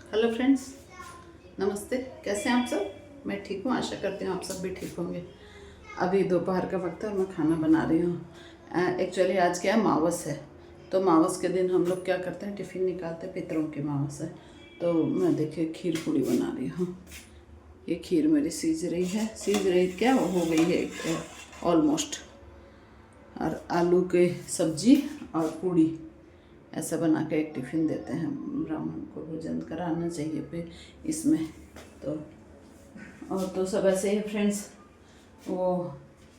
Hello friends, नमस्ते। कैसे हैं आप सब? मैं ठीक हूँ, आशा करती हूँ आप सब भी ठीक होंगे। अभी दोपहर का वक्त है और मैं खाना बना रही हूँ। एक्चुअली आज क्या है, मावस है। तो मावस के दिन हम लोग क्या करते हैं, टिफ़िन निकालते हैं। पितरों की मावस है, तो मैं देखिए खीर पूड़ी बना रही हूँ। ये खीर मेरी सीज रही क्या हो गई है ऑलमोस्ट। और आलू के सब्जी और पूड़ी ऐसा बना के एक टिफ़िन देते हैं। ब्राह्मण को भोजन कराना चाहिए फिर इसमें। तो और तो सब ऐसे ही फ्रेंड्स। वो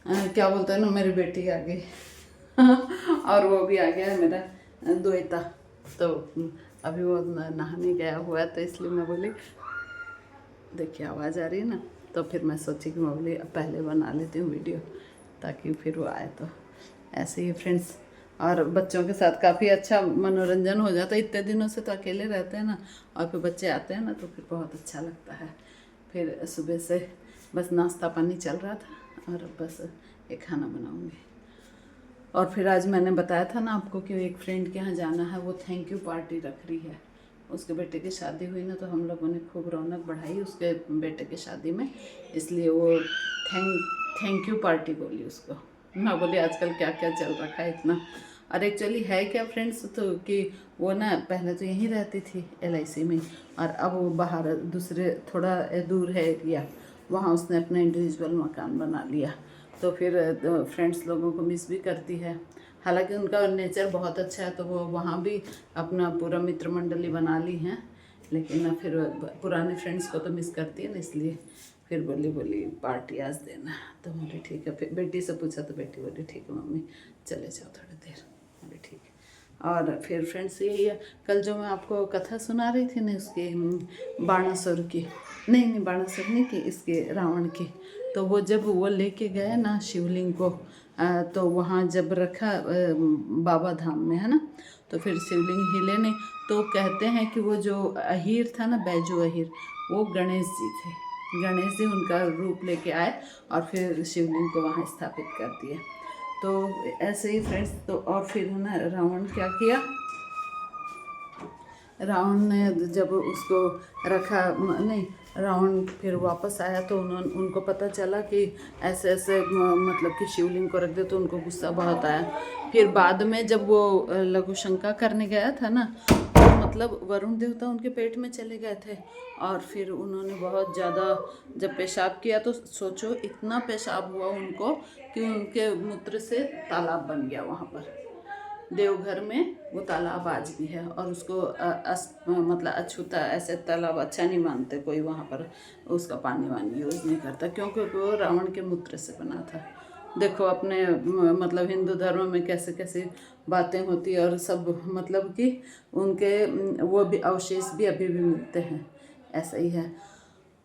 क्या बोलते हैं ना, मेरी बेटी आ गई और वो भी आ गया है मेरा द्वैता। तो अभी वो नहाने गया हुआ है, तो इसलिए मैं बोली, देखिए आवाज़ आ रही है ना, तो फिर मैं सोची कि मैं बोली अब पहले बना लेती हूँ वीडियो, ताकि फिर वो आए। तो ऐसे ही फ्रेंड्स, और बच्चों के साथ काफ़ी अच्छा मनोरंजन हो जाता है। इतने दिनों से तो अकेले रहते हैं ना, और फिर बच्चे आते हैं ना, तो फिर बहुत अच्छा लगता है। फिर सुबह से बस नाश्ता पानी चल रहा था, और बस एक खाना बनाऊँगी। और फिर आज मैंने बताया था ना आपको कि एक फ्रेंड के यहाँ जाना है, वो थैंक यू पार्टी रख रही है। उसके बेटे की शादी हुई ना, तो हम लोगों ने खूब रौनक बढ़ाई उसके बेटे की शादी में, इसलिए वो थैंक यू पार्टी बोली उसको। मैं बोली आजकल क्या क्या चल रखा है इतना। और एक्चुअली है क्या फ्रेंड्स, तो कि वो ना पहले तो यहीं रहती थी LIC में, और अब वो बाहर दूसरे थोड़ा दूर है एरिया, वहाँ उसने अपना इंडिविजुअल मकान बना लिया। तो फिर फ्रेंड्स लोगों को मिस भी करती है। हालांकि उनका नेचर बहुत अच्छा है, तो वो वहाँ भी अपना पूरा मित्र मंडली बना ली हैं, लेकिन फिर पुराने फ्रेंड्स को तो मिस करती है ना, इसलिए फिर बोली पार्टी आज देना। तो बोली ठीक है। फिर बेटी से पूछा तो बेटी बोली ठीक है मम्मी, चले जाओ थोड़ी देर। बोली ठीक है। और फिर फ्रेंड्स यही है, कल जो मैं आपको कथा सुना रही थी ना उसकी, बाणासुर की, नहीं बाणासुर नहीं की, इसके रावण की। तो वो जब वो लेके गए ना शिवलिंग को, तो वहाँ जब रखा बाबा धाम में, है ना, तो फिर शिवलिंग हिले नहीं। तो कहते हैं कि वो जो अहीर था ना, बैजू अहीर, वो गणेश जी थे। गणेश जी उनका रूप लेके आए और फिर शिवलिंग को वहाँ स्थापित कर दिए। तो ऐसे ही फ्रेंड्स, तो और फिर है ना, रावण क्या किया, रावण ने जब उसको रखा, नहीं, रावण फिर वापस आया, तो उनको पता चला कि ऐसे ऐसे मतलब कि शिवलिंग को रख दे, तो उनको गुस्सा बहुत आया। फिर बाद में जब वो लघु शंका करने गया था ना, तो मतलब वरुण देवता उनके पेट में चले गए थे, और फिर उन्होंने बहुत ज़्यादा जब पेशाब किया, तो सोचो इतना पेशाब हुआ उनको कि उनके मूत्र से तालाब बन गया वहाँ पर। देवघर में वो तालाब आज भी है, और उसको मतलब अछूता, ऐसे तालाब अच्छा नहीं मानते कोई वहाँ पर, उसका पानी वानी यूज़ नहीं करता, क्योंकि वो रावण के मूत्र से बना था। देखो अपने मतलब हिंदू धर्म में कैसे कैसे बातें होती है, और सब मतलब कि उनके वो भी अवशेष भी अभी भी मिलते हैं। ऐसा ही है।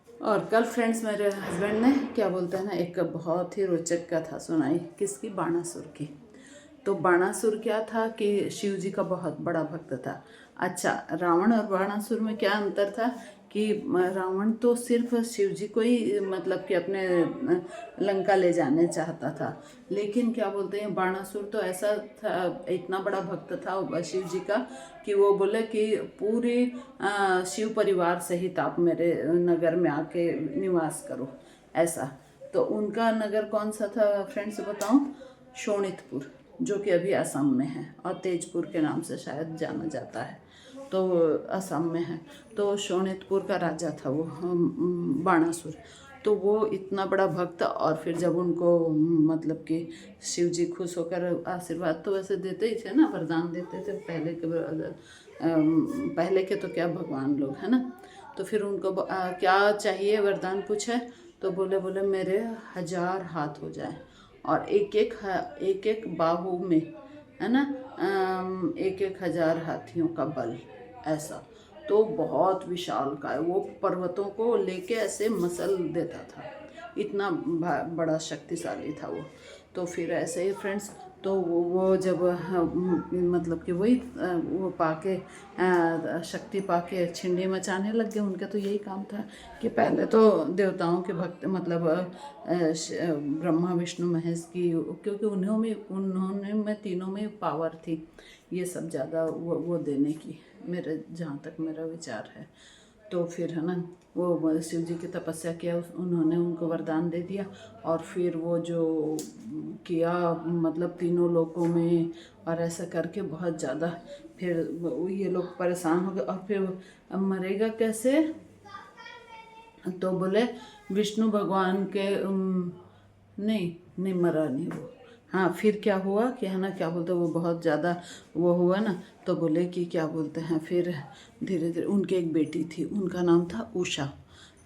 और कल फ्रेंड्स मेरे हस्बैंड ने क्या बोलते हैं ना, एक बहुत ही रोचक कथा सुनाई। किसकी? बाणासुर की। तो बाणासुर क्या था कि शिव जी का बहुत बड़ा भक्त था। अच्छा, रावण और बाणासुर में क्या अंतर था कि रावण तो सिर्फ शिव जी को ही मतलब कि अपने लंका ले जाने चाहता था, लेकिन क्या बोलते हैं, बाणासुर तो ऐसा था, इतना बड़ा भक्त था शिव जी का, कि वो बोले कि पूरे शिव परिवार सहित आप मेरे नगर में आके निवास करो, ऐसा। तो उनका नगर कौन सा था फ्रेंड्स बताऊं? शोणितपुर, जो कि अभी असम में है, और तेजपुर के नाम से शायद जाना जाता है, तो असम में है। तो शोणितपुर का राजा था वो बाणासुर। तो वो इतना बड़ा भक्त, और फिर जब उनको मतलब कि शिव जी खुश होकर आशीर्वाद तो वैसे देते ही थे ना, वरदान देते थे पहले के तो क्या भगवान लोग, है ना। तो फिर उनको क्या चाहिए, वरदान पूछे, तो बोले मेरे 1000 हाथ हो जाए, और एक एक बाहु में, है ना, एक एक 1000 हाथियों का बल, ऐसा। तो बहुत विशाल का है वो, पर्वतों को लेके ऐसे मसल देता था, इतना बड़ा शक्तिशाली था वो। तो फिर ऐसे ही फ्रेंड्स, तो वो जब मतलब कि वही वो पाके शक्ति पाके छिंडी मचाने लग गए। उनका तो यही काम था कि पहले तो देवताओं के भक्त मतलब ब्रह्मा विष्णु महेश की, क्योंकि उन्होंने में तीनों में पावर थी, ये सब ज़्यादा वो देने की, मेरे जहाँ तक मेरा विचार है। तो फिर है ना वो शिव जी की तपस्या किया, उन्होंने उनको वरदान दे दिया। और फिर वो जो किया मतलब तीनों लोकों में, और ऐसा करके बहुत ज़्यादा फिर ये लोग परेशान हो गए। और फिर मरेगा कैसे, तो बोले विष्णु भगवान के नहीं नहीं मरा नहीं वो। हाँ फिर क्या हुआ कि है ना, क्या बोलते वो बहुत ज़्यादा वो हुआ ना, तो बोले कि क्या बोलते हैं, फिर धीरे धीरे उनकी एक बेटी थी, उनका नाम था उषा।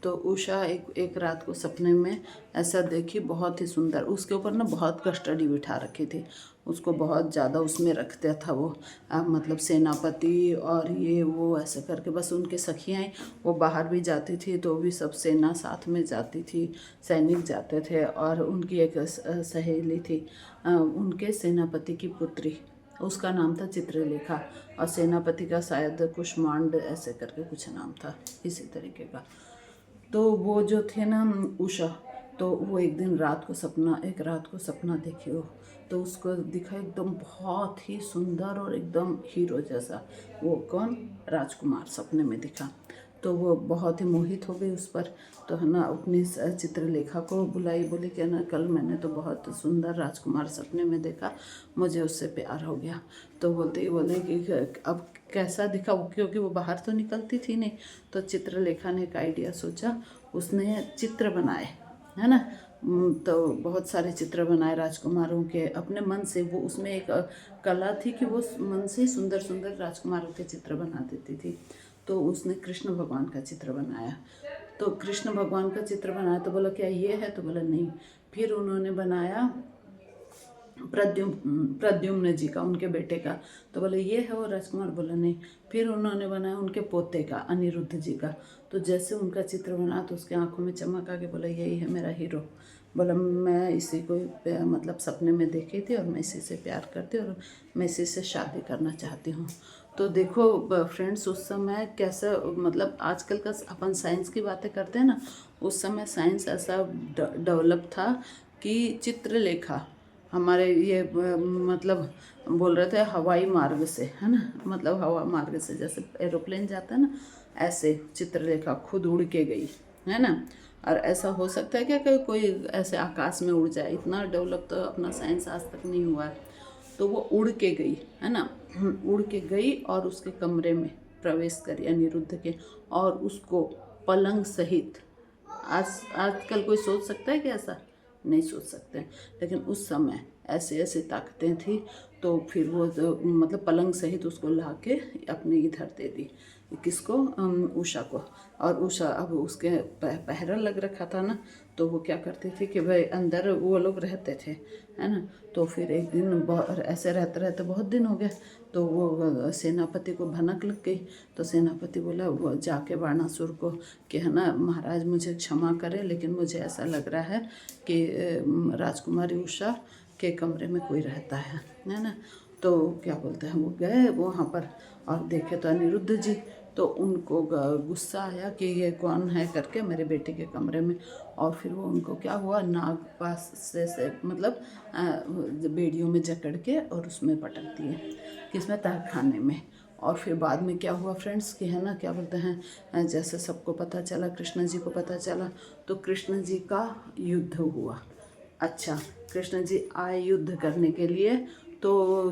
तो उषा एक रात को सपने में ऐसा देखी, बहुत ही सुंदर, उसके ऊपर ना बहुत कस्टडी बिठा रखी थी, उसको बहुत ज़्यादा उसमें रखता था वो, मतलब सेनापति और ये वो ऐसे करके। बस उनके सखियाँ, वो बाहर भी जाती थी तो भी सब सेना साथ में जाती थी, सैनिक जाते थे। और उनकी एक सहेली थी, उनके सेनापति की पुत्री, उसका नाम था चित्रलेखा, और सेनापति का शायद कुष्मांड ऐसे करके कुछ नाम था इसी तरीके का। तो वो जो थे ना उषा, तो वो एक रात को सपना देखी वो, तो उसको दिखा एकदम बहुत ही सुंदर और एकदम हीरो जैसा। वो कौन, राजकुमार सपने में दिखा। तो वो बहुत ही मोहित हो गई उस पर। तो है ना अपनी चित्रलेखा को बुलाई, बोली कि ना कल मैंने तो बहुत सुंदर राजकुमार सपने में देखा, मुझे उससे प्यार हो गया। तो बोले कि अब कैसा दिखा वो, क्योंकि वो बाहर तो निकलती थी नहीं। तो चित्रलेखा ने एक आइडिया सोचा, उसने चित्र बनाए, है ना। तो बहुत सारे चित्र बनाए राजकुमारों के अपने मन से। वो उसमें एक कला थी कि वो मन से सुंदर सुंदर राजकुमारों के चित्र बना देती थी। तो उसने कृष्ण भगवान का चित्र बनाया। तो कृष्ण भगवान का चित्र बनाया तो बोला क्या ये है, तो बोला नहीं। फिर उन्होंने बनाया प्रद्युम्न जी का, उनके बेटे का, तो बोले ये है वो राजकुमार, बोला नहीं। फिर उन्होंने बनाया उनके पोते का, अनिरुद्ध जी का। तो जैसे उनका चित्र बना तो उसके आंखों में चमक आ गई, बोला यही है मेरा हीरो। बोला मैं इसी को मतलब सपने में देखी थी और मैं इसी से प्यार करती हूँ और मैं इसी से शादी करना चाहती हूँ। तो देखो फ्रेंड्स, उस समय कैसा, मतलब आजकल का अपन साइंस की बातें करते हैं ना, उस समय साइंस ऐसा डेवलप था कि चित्रलेखा हमारे ये मतलब बोल रहे थे हवाई मार्ग से, है ना, मतलब हवा मार्ग से जैसे एरोप्लेन जाता है ना, ऐसे चित्रलेखा खुद उड़ के गई, है ना। और ऐसा हो सकता है क्या कि कोई ऐसे आकाश में उड़ जाए, इतना डेवलप तो अपना साइंस आज तक नहीं हुआ है। तो वो उड़ के गई, है ना, उड़ के गई और उसके कमरे में प्रवेश करी अनिरुद्ध के, और उसको पलंग सहित, आजकल कोई सोच सकता है कि ऐसा नहीं सोच सकते, लेकिन उस समय ऐसे ऐसे ताकतें थी। तो फिर वो मतलब पलंग सहित उसको ला के अपने इधर दे दी, किसको, उषा को। और उषा अब उसके पहरा लग रखा था ना, तो वो क्या करती थी कि भाई अंदर वो लोग रहते थे, है ना। तो फिर एक दिन ऐसे रहते रहते बहुत दिन हो गए, तो वो सेनापति को भनक लग गई। तो सेनापति बोला वो जाके बाणासुर को कि है ना महाराज मुझे क्षमा करें, लेकिन मुझे ऐसा लग रहा है कि राजकुमारी उषा के कमरे में कोई रहता है ना। तो क्या बोलते हैं, वो गए वहाँ पर और देखे तो अनिरुद्ध जी। तो उनको गुस्सा आया कि ये कौन है करके मेरे बेटे के कमरे में। और फिर वो उनको क्या हुआ, नाग पास से मतलब बेड़ियों में जकड़ के और उसमें पटक दिए, किसमें, तहखाने में। और फिर बाद में क्या हुआ फ्रेंड्स कि है ना, क्या बोलते हैं, जैसे सबको पता चला, कृष्ण जी को पता चला, तो कृष्ण जी का युद्ध हुआ। अच्छा, कृष्ण जी आए युद्ध करने के लिए। तो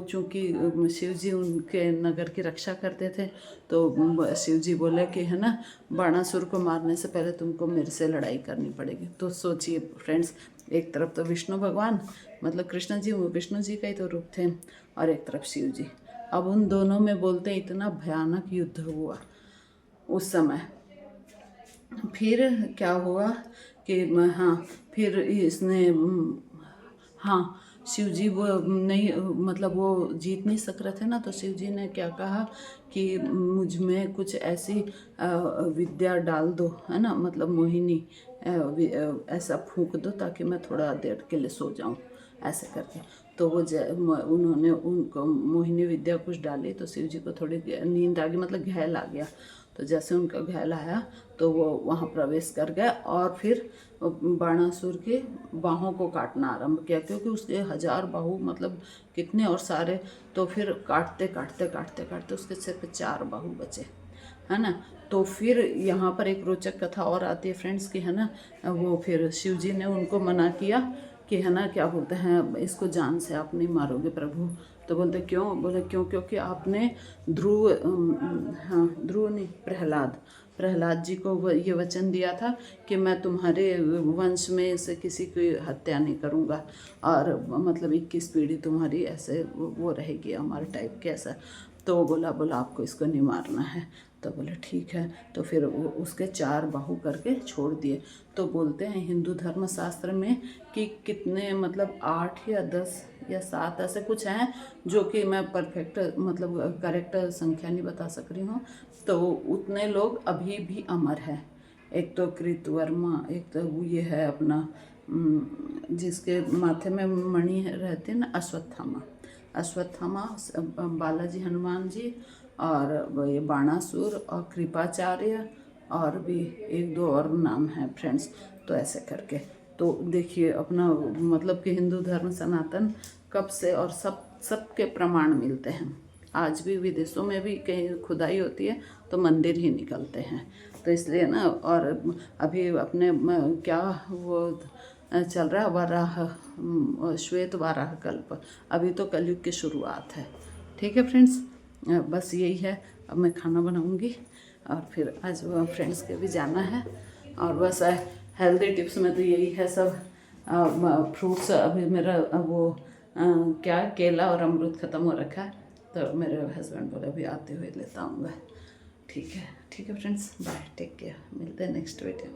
चूँकि शिव जी उनके नगर की रक्षा करते थे, तो शिव जी बोले कि है ना बाणासुर को मारने से पहले तुमको मेरे से लड़ाई करनी पड़ेगी। तो सोचिए फ्रेंड्स, एक तरफ तो विष्णु भगवान मतलब कृष्ण जी, विष्णु जी का ही तो रूप थे, और एक तरफ शिव जी। अब उन दोनों में बोलते इतना भयानक युद्ध हुआ उस समय। फिर क्या हुआ कि हाँ, फिर इसने हाँ, शिव जी वो नहीं, मतलब वो जीत नहीं सक रहे थे ना, तो शिव जी ने क्या कहा कि मुझ में कुछ ऐसी विद्या डाल दो, है ना, मतलब मोहिनी ऐसा फूंक दो ताकि मैं थोड़ा देर के लिए सो जाऊं, ऐसे करके। तो वो उन्होंने उनको मोहिनी विद्या कुछ डाली, तो शिव जी को थोड़ी नींद आ गई, मतलब घैल आ गया। तो जैसे उनका घैल आया तो वो वहाँ प्रवेश कर गए और फिर बाणासुर के बाहों को काटना आरंभ किया, क्योंकि उसके 1000 बाहु मतलब कितने और सारे। तो फिर काटते काटते काटते काटते उसके सिर पे 4 बाहु बचे, है ना। तो फिर यहाँ पर एक रोचक कथा और आती है फ्रेंड्स की, है ना, वो फिर शिव जी ने उनको मना किया कि, है ना, क्या बोलते हैं, इसको जान से आप नहीं मारोगे प्रभु। तो बोलते क्यों? बोले क्यों, क्योंकि आपने ध्रुव, हाँ ध्रुव नहीं, प्रहलाद जी को ये वचन दिया था कि मैं तुम्हारे वंश में से किसी की हत्या नहीं करूँगा, और मतलब 21 पीढ़ी तुम्हारी ऐसे वो रहेगी हमारे टाइप के ऐसा। तो बोला आपको इसको नहीं मारना है। तो बोले ठीक है। तो फिर वो उसके 4 बाहु करके छोड़ दिए। तो बोलते हैं हिंदू धर्म शास्त्र में कि कितने, मतलब 8 या 10 या 7 ऐसे कुछ हैं, जो कि मैं परफेक्ट मतलब करेक्ट संख्या नहीं बता सक रही हूँ। तो उतने लोग अभी भी अमर हैं। एक तो कृतवर्मा, एक तो वो ये है अपना जिसके माथे में मणि रहती है ना, अश्वत्थामा, बालाजी हनुमान जी, और ये बाणासुर और कृपाचार्य, और भी 1-2 और नाम हैं फ्रेंड्स। तो ऐसे करके तो देखिए अपना मतलब कि हिंदू धर्म सनातन कब से, और सबके प्रमाण मिलते हैं। आज भी विदेशों में भी कहीं खुदाई होती है तो मंदिर ही निकलते हैं। तो इसलिए ना, और अभी अपने क्या वो चल रहा है, श्वेत वाराह कल्प, अभी तो कलयुग की शुरुआत है। ठीक है फ्रेंड्स, बस यही है। अब मैं खाना बनाऊंगी और फिर आज फ्रेंड्स के भी जाना है। और बस हेल्दी टिप्स में तो यही है सब। फ्रूट्स अभी मेरा वो क्या केला और अमरूद ख़त्म हो रखा है, तो मेरे हस्बैंड बोले अभी आते हुए लेता आऊँगा। ठीक है फ्रेंड्स, बाय, टेक केयर, मिलते हैं नेक्स्ट वीडियो।